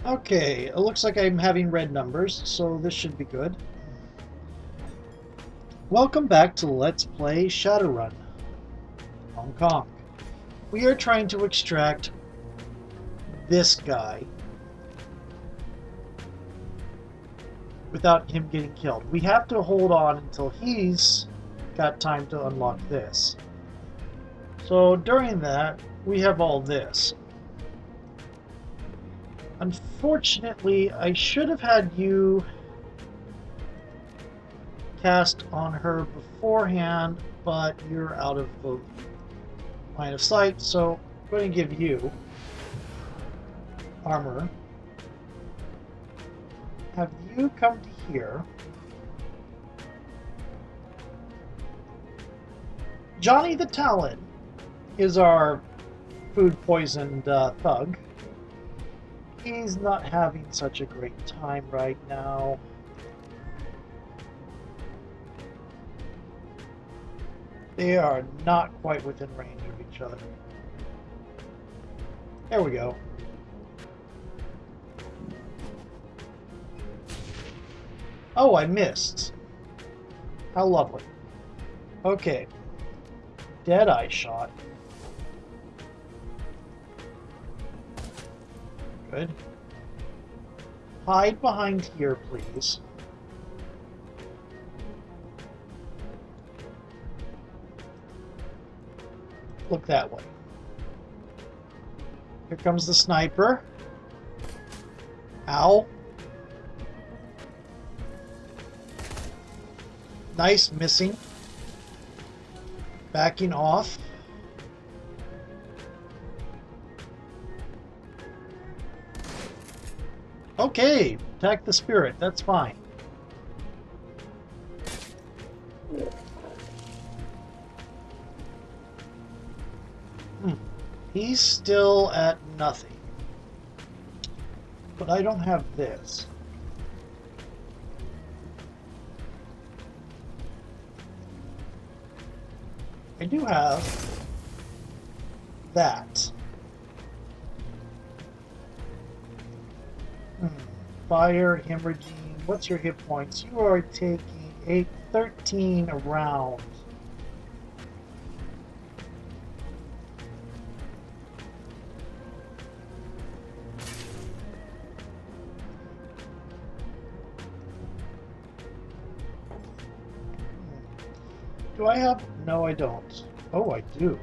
Okay, it looks like I'm having red numbers, so this should be good. Welcome back to Let's Play Shadowrun, Hong Kong. We are trying to extract this guy without him getting killed. We have to hold on until he's got time to unlock this. So during that, we have all this. Unfortunately, I should have had you cast on her beforehand, but you're out of the line of sight, so I'm going to give you armor. Have you come to here. Johnny the Talon is our food-poisoned thug. He's not having such a great time right now. They are not quite within range of each other. There we go. Oh, I missed. How lovely. Okay. Deadeye shot. Good. Hide behind here, please. Look that way. Here comes the sniper. Ow. Nice missing. Backing off. Okay, attack the spirit. That's fine. He's still at nothing. But I don't have this. I do have that. Fire, hemorrhaging. What's your hit points? You are taking 13 around. Do I have? No, I don't. Oh, I do.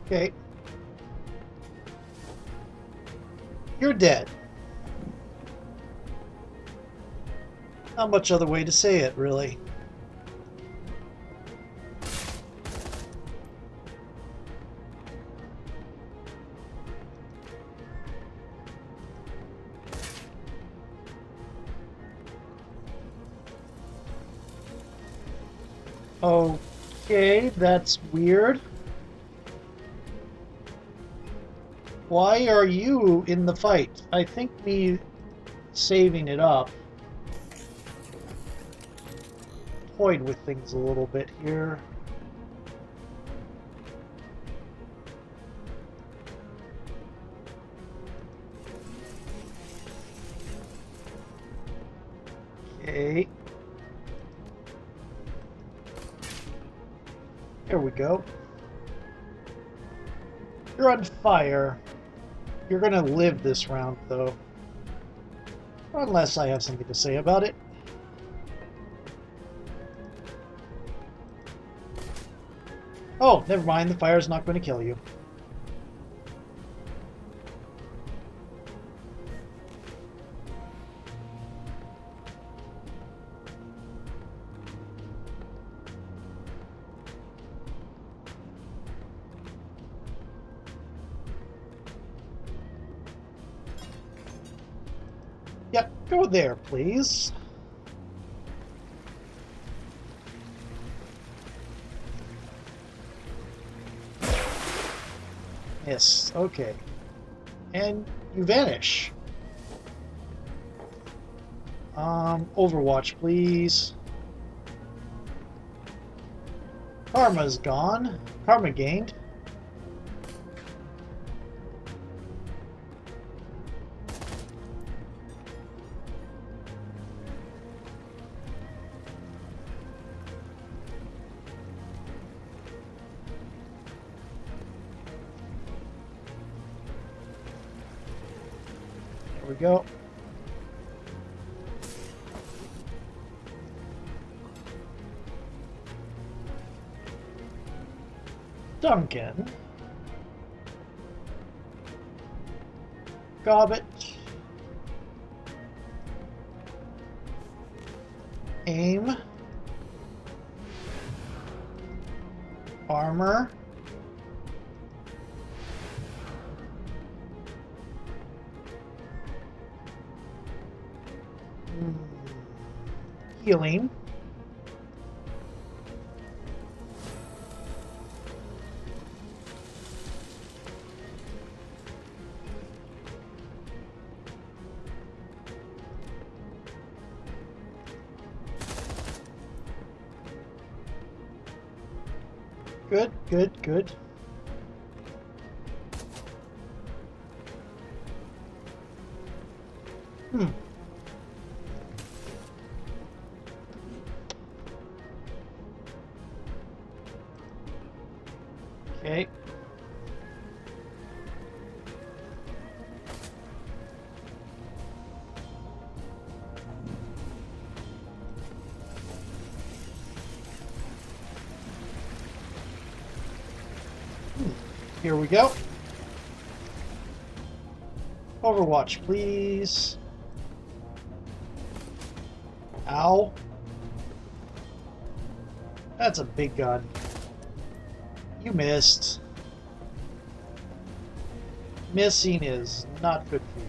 Okay. You're dead. Not much other way to say it, really. Okay, that's weird. Why are you in the fight? I think me saving it up toyed with things a little bit here. Okay. There we go. You're on fire. You're gonna live this round, though. Unless I have something to say about it. Oh, never mind. The fire's not going to kill you. Yep, go there, please. Miss. Okay. And you vanish. Overwatch, please. Karma's gone. Karma gained. There we go. Duncan. Gobbet. Aim. Armor. Healing. Good, good, good. Okay. Here we go. Overwatch, please. Ow. That's a big gun. You missed. Missing is not good for you.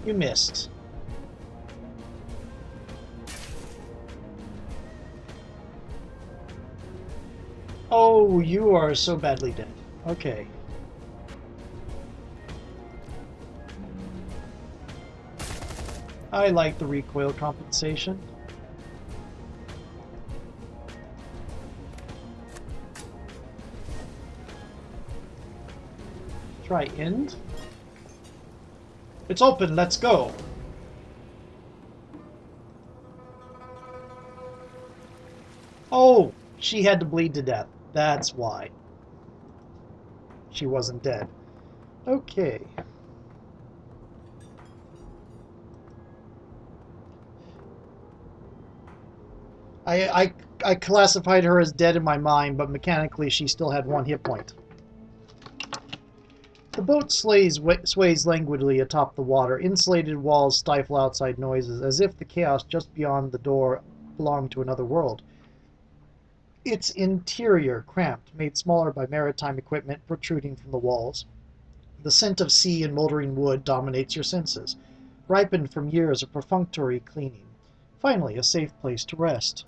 You missed. Oh, you are so badly dead. Okay. I like the recoil compensation. Try end. It's open, let's go. Oh, she had to bleed to death. That's why. She wasn't dead. Okay. I classified her as dead in my mind, but mechanically she still had 1 hit point. The boat sways languidly atop the water. Insulated walls stifle outside noises, as if the chaos just beyond the door belonged to another world. Its interior cramped, made smaller by maritime equipment protruding from the walls. The scent of sea and moldering wood dominates your senses, ripened from years of perfunctory cleaning. Finally, a safe place to rest.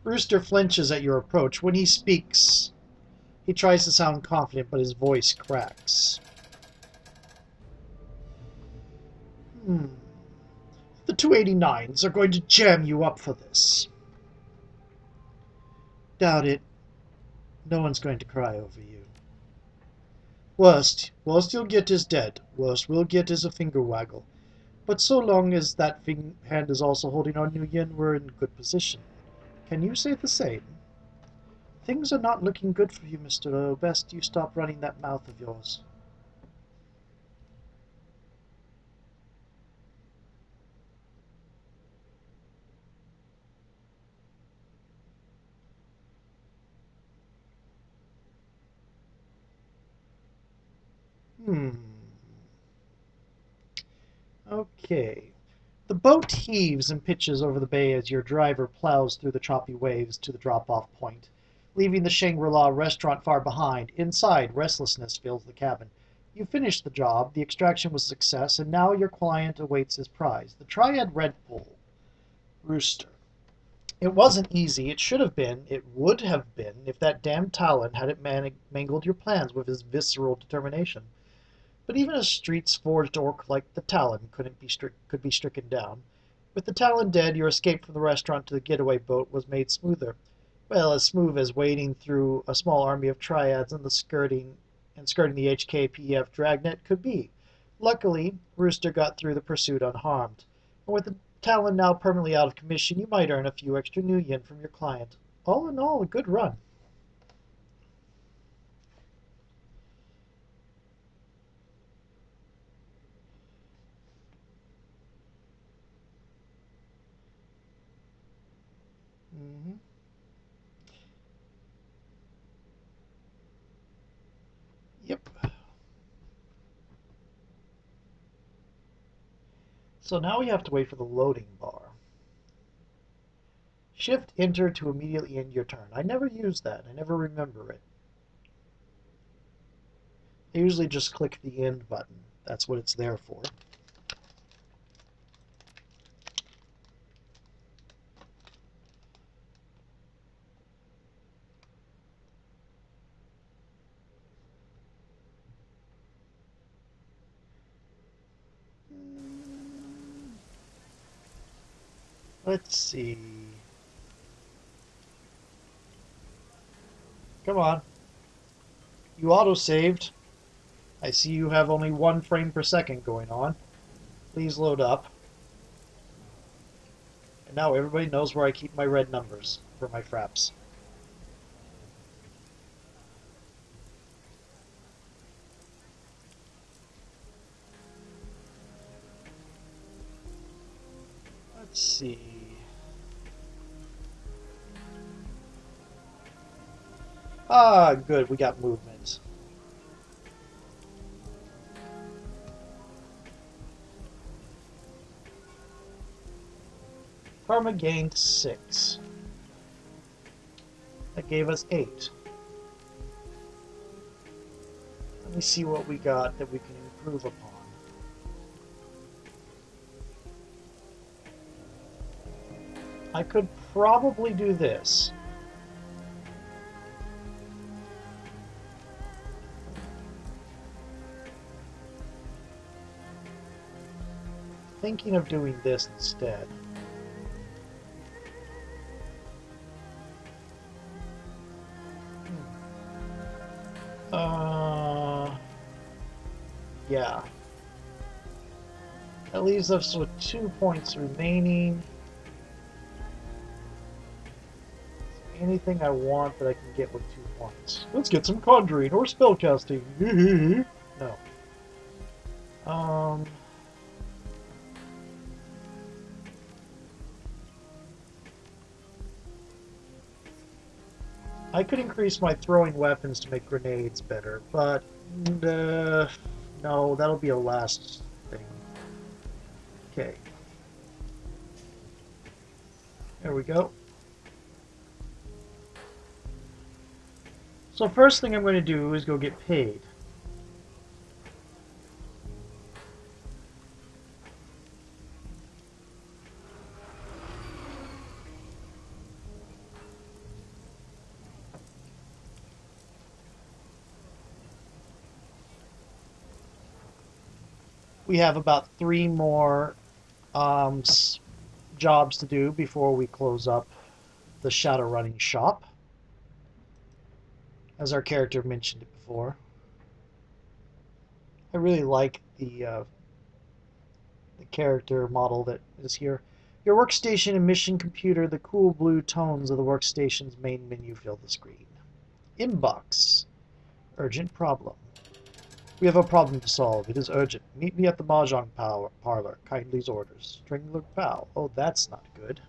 Rooster flinches at your approach. When he speaks, he tries to sound confident, but his voice cracks. The 289s are going to jam you up for this. Doubt it. No one's going to cry over you. Worst you'll get is dead. Worst we'll get is a finger waggle. But so long as that hand is also holding our new yen, we're in good position. Can you say the same? Things are not looking good for you, Mr. O. Best you stop running that mouth of yours. Okay. The boat heaves and pitches over the bay as your driver plows through the choppy waves to the drop-off point, leaving the Shangri-La restaurant far behind. Inside, restlessness fills the cabin. You finished the job, the extraction was a success, and now your client awaits his prize, the Triad Red Bull Rooster. It wasn't easy. It should have been. It would have been if that damned Talon hadn't mangled your plans with his visceral determination. But even a streets-forged orc like the Talon could be stricken down. With the Talon dead, your escape from the restaurant to the getaway boat was made smoother. Well, as smooth as wading through a small army of triads and skirting the HKPF dragnet could be. Luckily, Rooster got through the pursuit unharmed. And with the Talon now permanently out of commission, you might earn a few extra new yen from your client. All in all, a good run. Mm-hmm. Yep. So now we have to wait for the loading bar. Shift Enter to immediately end your turn. I never use that. I never remember it. I usually just click the end button. That's what it's there for. Let's see. Come on. You auto-saved. I see you have only 1 frame per second going on. Please load up. And now everybody knows where I keep my red numbers for my fraps. Let's see. Ah, good. We got movement. Karma gained 6. That gave us 8. Let me see what we got that we can improve upon. I could probably do this. Thinking of doing this instead. Yeah. That leaves us with 2 points remaining. Anything I want that I can get with 2 points. Let's get some conjuring or spellcasting. No. I could increase my throwing weapons to make grenades better, but no, that'll be a last thing. Okay. There we go. So first thing I'm going to do is go get paid. We have about 3 more jobs to do before we close up the Shadowrunning shop, as our character mentioned it before. I really like the character model that is here. Your workstation and mission computer, the cool blue tones of the workstation's main menu fill the screen. Inbox. Urgent problem. We have a problem to solve. It is urgent. Meet me at the Mahjong parlor. Kindly's orders. Strangler Bow. Oh, that's not good.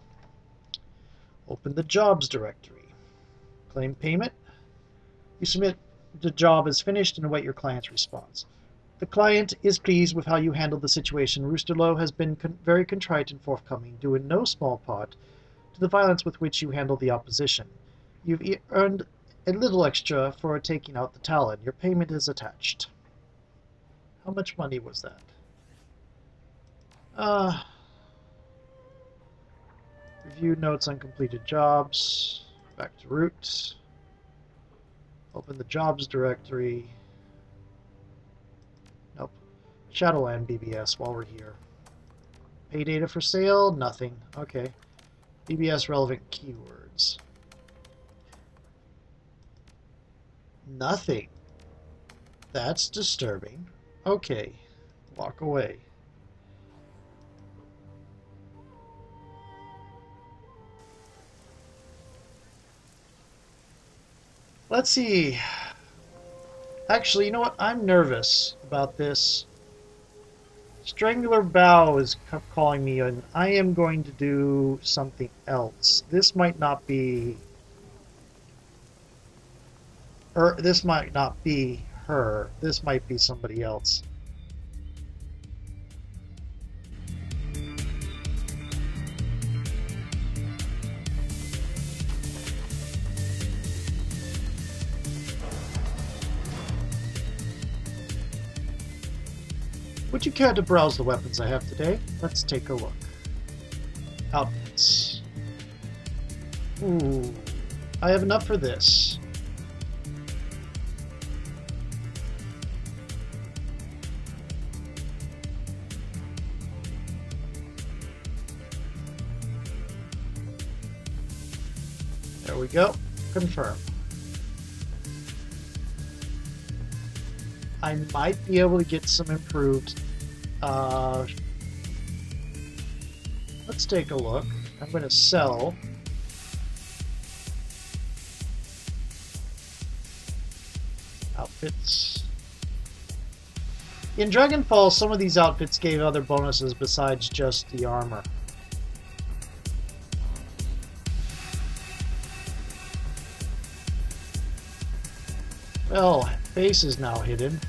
Open the jobs directory. Claim payment. You submit the job as finished and await your client's response. The client is pleased with how you handled the situation. Roosterlow has been very contrite and forthcoming, due in no small part to the violence with which you handled the opposition. You've earned a little extra for taking out the Talon. Your payment is attached. How much money was that? Review notes on completed jobs. Back to root. Open the jobs directory. Nope. Shadowrun BBS while we're here. Pay data for sale? Nothing. Okay. BBS relevant keywords. Nothing. That's disturbing. Okay. Walk away. Let's see. Actually, you know what? I'm nervous about this. Strangler Bow is calling me, and I am going to do something else. This might not be... this might not be her. This might be somebody else. Would you care to browse the weapons I have today? Let's take a look. Outfits. Ooh, I have enough for this. There we go. Confirm. I might be able to get some improved. Let's take a look. I'm going to sell. Outfits. In Dragonfall, some of these outfits gave other bonuses besides just the armor. Well, face is now hidden.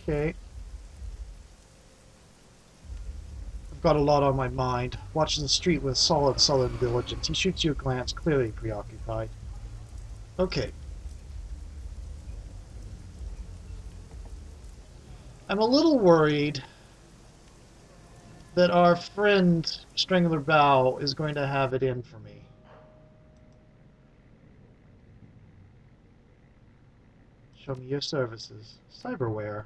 Okay. I've got a lot on my mind. Watching the street with solid, sullen diligence. He shoots you a glance, clearly preoccupied. Okay. I'm a little worried that our friend Strangler Bow is going to have it in for me. Show me your services. Cyberware.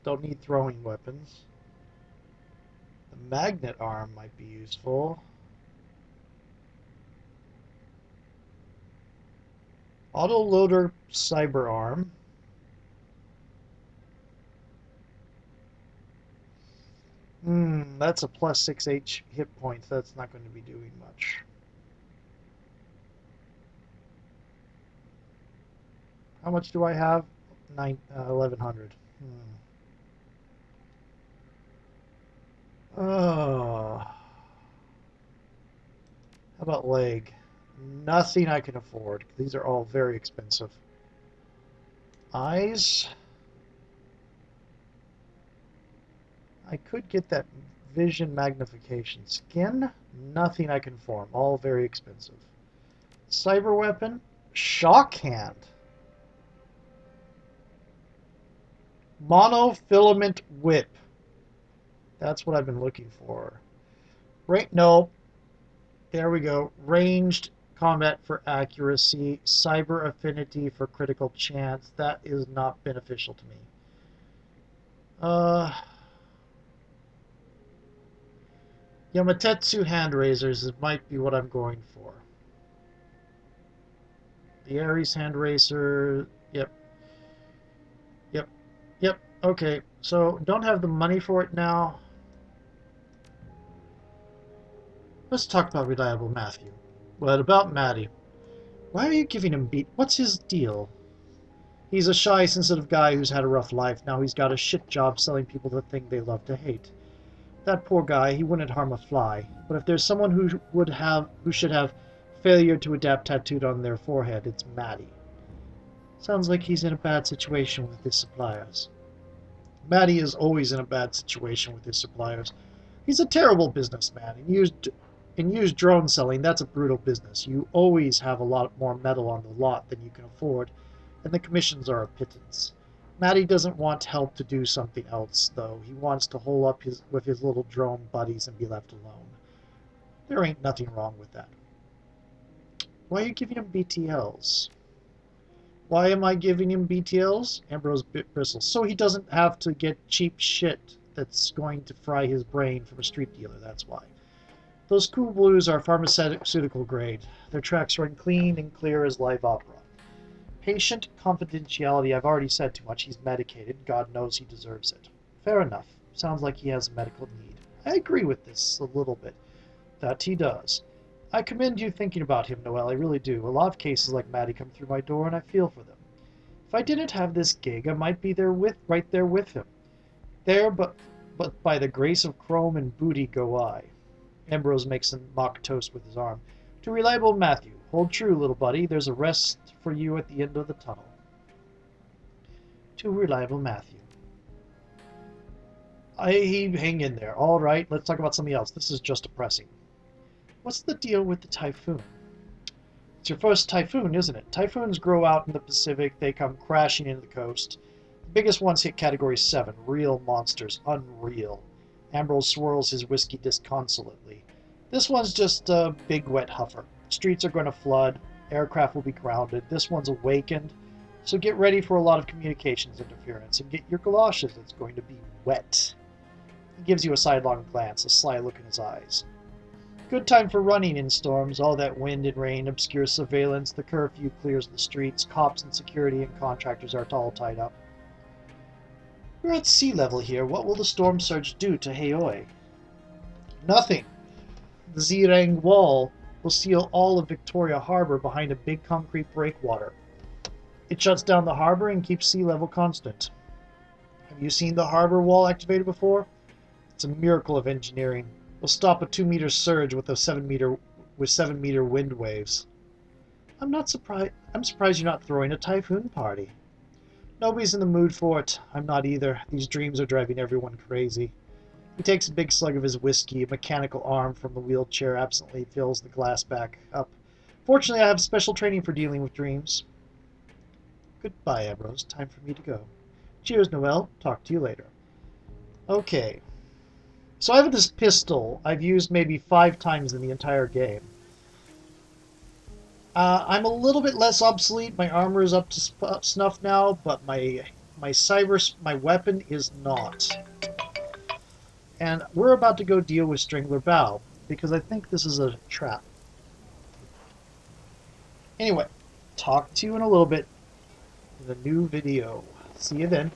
Don't need throwing weapons. The magnet arm might be useful. Autoloader cyber arm. That's a plus 6 hit points. That's not going to be doing much. How much do I have? 1100. Oh. How about leg? Nothing I can afford. These are all very expensive. Eyes. I could get that vision magnification. Skin. Nothing I can form. All very expensive. Cyber weapon. Shock hand. Monofilament whip. That's what I've been looking for. Right, no. There we go. Ranged combat for accuracy. Cyber affinity for critical chance. That is not beneficial to me. Yamatetsu hand razors might be what I'm going for. The Ares hand racer. Yep. Okay, so don't have the money for it now. Let's talk about reliable Matthew. What about Matty? Why are you giving him beat? What's his deal? He's a shy, sensitive guy who's had a rough life. Now he's got a shit job selling people the thing they love to hate. That poor guy, he wouldn't harm a fly. But if there's someone who should have failure to adapt tattooed on their forehead, it's Matty. Sounds like he's in a bad situation with his suppliers. Matty is always in a bad situation with his suppliers. He's a terrible businessman. In used drone selling, that's a brutal business. You always have a lot more metal on the lot than you can afford, and the commissions are a pittance. Matty doesn't want help to do something else, though. He wants to hole up with his little drone buddies and be left alone. There ain't nothing wrong with that. Why are you giving him BTLs? Why am I giving him BTLs? Ambrose bristles. So he doesn't have to get cheap shit that's going to fry his brain from a street dealer, that's why. Those cool blues are pharmaceutical grade. Their tracks run clean and clear as live opera. Patient confidentiality, I've already said too much. He's medicated. God knows he deserves it. Fair enough. Sounds like he has a medical need. I agree with this a little bit. That he does. I commend you thinking about him, Noel. I really do. A lot of cases like Matty come through my door, and I feel for them. If I didn't have this gig, I might be right there with him. There, but by the grace of Chrome and booty go I. Ambrose makes a mock toast with his arm. To reliable Matthew, hold true, little buddy. There's a rest for you at the end of the tunnel. To reliable Matthew. Hang in there. All right, let's talk about something else. This is just depressing. What's the deal with the typhoon? It's your first typhoon, isn't it? Typhoons grow out in the Pacific. They come crashing into the coast. The biggest ones hit Category 7. Real monsters. Unreal. Ambrose swirls his whiskey disconsolately. This one's just a big wet huffer. Streets are going to flood. Aircraft will be grounded. This one's awakened. So get ready for a lot of communications interference. And get your galoshes. It's going to be wet. He gives you a sidelong glance, a sly look in his eyes. Good time for running in storms. All that wind and rain obscures surveillance. The curfew clears the streets. Cops and security and contractors are all tied up. We're at sea level here. What will the storm surge do to Haoi? Nothing. The Zirang Wall will seal all of Victoria Harbor behind a big concrete breakwater. It shuts down the harbor and keeps sea level constant. Have you seen the harbor wall activated before? It's a miracle of engineering. We'll stop a 2-meter surge with 7-meter wind waves. I'm surprised you're not throwing a typhoon party. Nobody's in the mood for it. I'm not either. These dreams are driving everyone crazy. He takes a big slug of his whiskey. A mechanical arm from the wheelchair absently fills the glass back up. Fortunately, I have special training for dealing with dreams. Goodbye, Ambrose. Time for me to go. Cheers, Noel. Talk to you later. Okay. So I have this pistol I've used maybe 5 times in the entire game. I'm a little bit less obsolete. My armor is up to snuff now, but my weapon is not. And we're about to go deal with Strangler Bow, because I think this is a trap. Anyway, talk to you in a little bit in a new video. See you then.